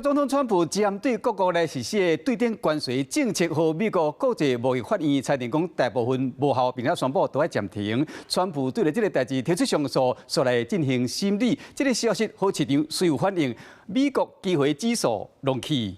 总统川普针对各国来实施的对顶关税政策，和美国国际贸易法院裁定讲大部分无效，并且宣布都要暂停。川普对了这个代志提出上诉，说来进行审理。这个消息好市场虽有反应，美国机会指数隆起。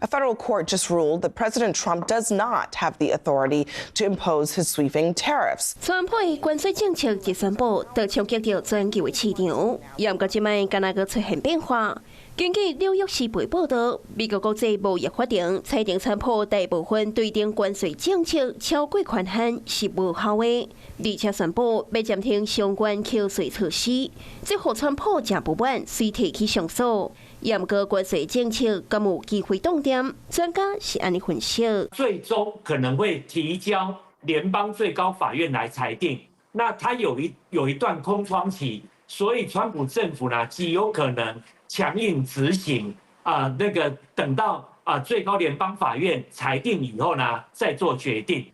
A federal court just ruled that President Trump does not have the authority to impose his sweeping tariffs. 川普的关税政策一宣布，就冲击到全球的市场，也毋过即摆敢若个出现变化。根据纽约时报报道，美国国际贸易法庭裁定川普大部分对顶关税政策超过宽限是无效的，而且宣布要暂停相关扣税措施。这互川普真不满，遂提起上诉。 也毋过关税政策敢有机会动点？专家是安尼分析。最终可能会提交联邦最高法院来裁定，那它有一段空窗期，所以川普政府呢极有可能强硬执行等到最高联邦法院裁定以后呢再做决定。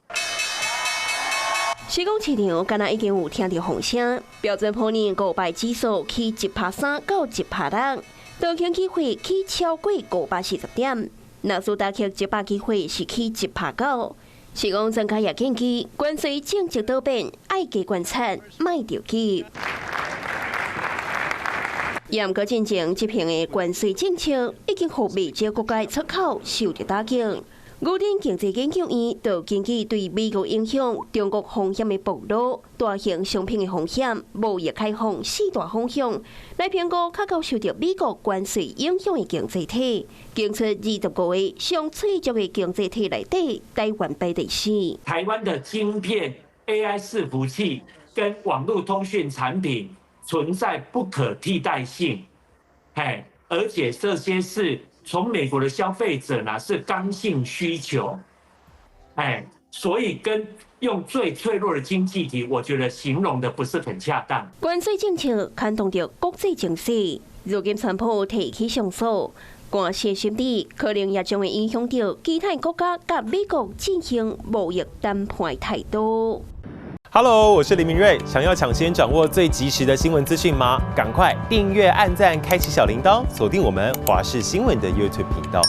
西讲市场敢若已经有听到风声，标准普尔500指数起1%到1%6。 道琼机会起超过540点，纳斯达克100机会是起1%9。是讲专家也建议，关税政策多变，爱加观察，卖着急。也毋过进前这片的关税政策，已经互美洲国家出口受到打击。 牛津经济研究院就根据对美国影响中国风险的暴露、大型商品的风险、贸易开放4大方向，来评估较高受到美国关税影响的经济体，检出20个月上脆弱的经济体内底，台湾排第4。台湾的晶片、AI 伺服器跟网络通讯产品存在不可替代性，而且这些是。 从美国的消费者呢是刚性需求，所以跟用最脆弱的经济体，我觉得形容的不是很恰当。关税政策牵动着国际情势，如今川普提起上诉，关税心理可能也将会影响到其他国家甲美国进行贸易谈判态度。 Hello， 我是林明瑞。想要抢先掌握最及时的新闻资讯吗？赶快订阅、按赞、开启小铃铛，锁定我们华视新闻的 YouTube 频道。